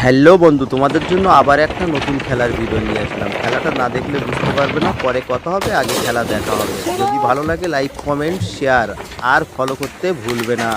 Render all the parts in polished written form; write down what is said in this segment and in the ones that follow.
Hello বন্ধু, তোমাদের জন্য আবার একটা নতুন খেলার ভিডিও নিয়ে আসলাম। খেলাটা না দেখলে বুঝতে পারবে না, পরে কথা হবে, আগে খেলা দেখা হবে। যদি ভালো লাগে লাইক, কমেন্ট, শেয়ার আর ফলো করতে ভুলবে না।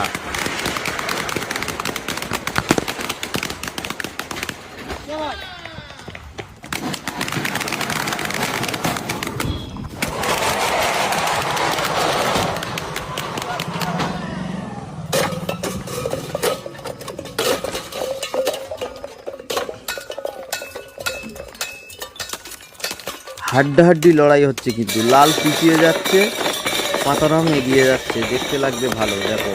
হাড্ডাহাড্ডি লড়াই হচ্ছে, কিন্তু লাল পিছিয়ে যাচ্ছে, পাতা রং এগিয়ে যাচ্ছে। দেখতে লাগবে ভালো। দেখো,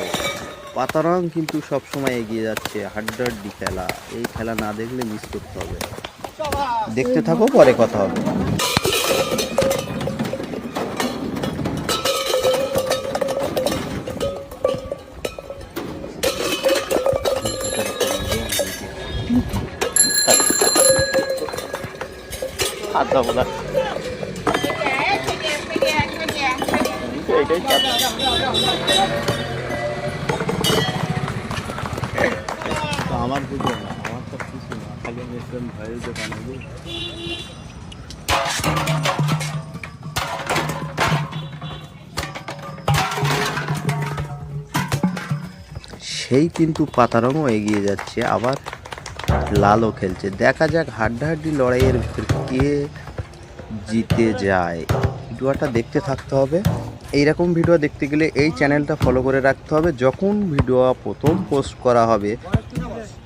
পাতা রং কিন্তু সবসময় এগিয়ে যাচ্ছে। হাড্ডাহাড্ডি খেলা, এই খেলা না দেখলে মিস করতে হবে। দেখতে থাকো, পরে কথা হবে। আমার বুঝলো না, আমার তো কিছু না, খালি দেখবেন ভয়ের দোকানে সেই কিন্তু পাতা রঙও এগিয়ে যাচ্ছে, আবার লালও খেলছে। দেখা যাক হাড্ডাহাড্ডি লড়াইয়ের ভিতর কে জিতে যায়। ভিডিওটা দেখতে থাকতে হবে। এইরকম ভিডিও দেখতে গেলে এই চ্যানেলটা ফলো করে রাখতে হবে। যখন ভিডিও প্রথম পোস্ট করা হবে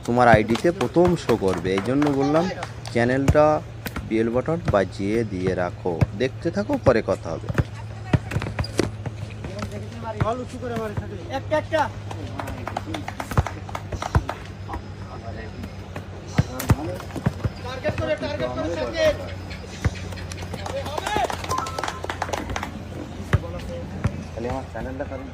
তোমার আইডিতে প্রথম শো করবে। এই জন্য বললাম চ্যানেলটা বেল বাটন বাজিয়ে দিয়ে রাখো। দেখতে থাকো, পরে কথা হবে। আমার চ্যানেলটা কারণ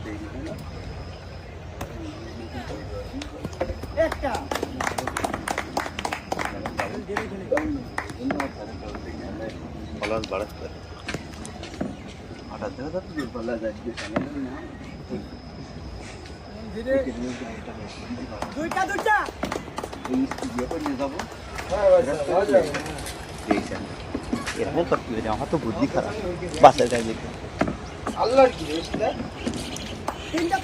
এরকম করতে হবে। আমার তো বুদ্ধি খারাপ, বাসায় যাই দেখে আল্লাহর কি তিনটা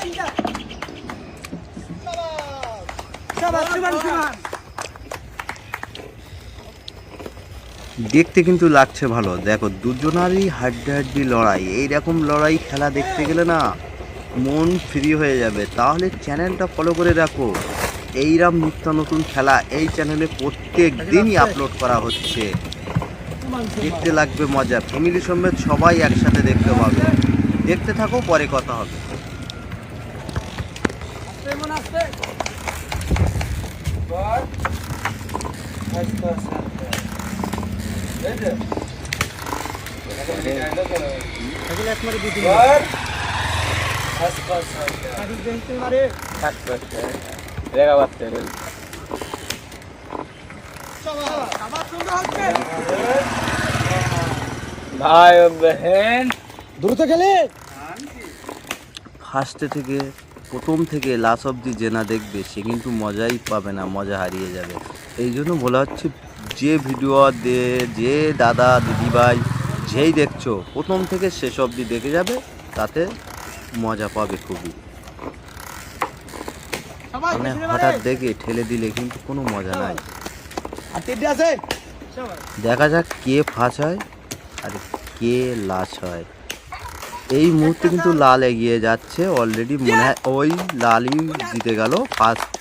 দেখতে কিন্তু লাগছে ভালো। দেখো, দুজনারই হাড্ডাহাড্ডি লড়াই। এইরকম লড়াই খেলা দেখতে গেলে না মন ফ্রি হয়ে যাবে। তাহলে চ্যানেলটা ফলো করে রাখো। এইরকম নিত্য নতুন খেলা এই চ্যানেলে প্রত্যেক দিনই আপলোড করা হচ্ছে। দেখতে লাগবে মজা। ফ্যামিলি সমেত সবাই একসাথে দেখতে পাবে। দেখতে থাকো, পরে কথা হবে। ভাই বহেন দ্রুত খেলে ফার্স্টে থেকে প্রথম থেকে লাস্ট অব্দি যে না দেখবে সে কিন্তু মজাই পাবে না, মজা হারিয়ে যাবে। এই জন্য বলা হচ্ছে, যে ভিডিও যে দাদা দিদিভাই যেই দেখছো প্রথম থেকে শেষ অবধি দেখে যাবে, তাতে মজা পাবে খুবই। মানে হঠাৎ দেখে ঠেলে দিলে কিন্তু কোনো মজা নাই। দেখা যাক কে ফাঁস হয় আর কে লাশ হয়। এই মুহূর্তে কিন্তু লাল এগিয়ে যাচ্ছে অলরেডি। মনে হয় ওই লালই জিতে গেল ফার্স্ট।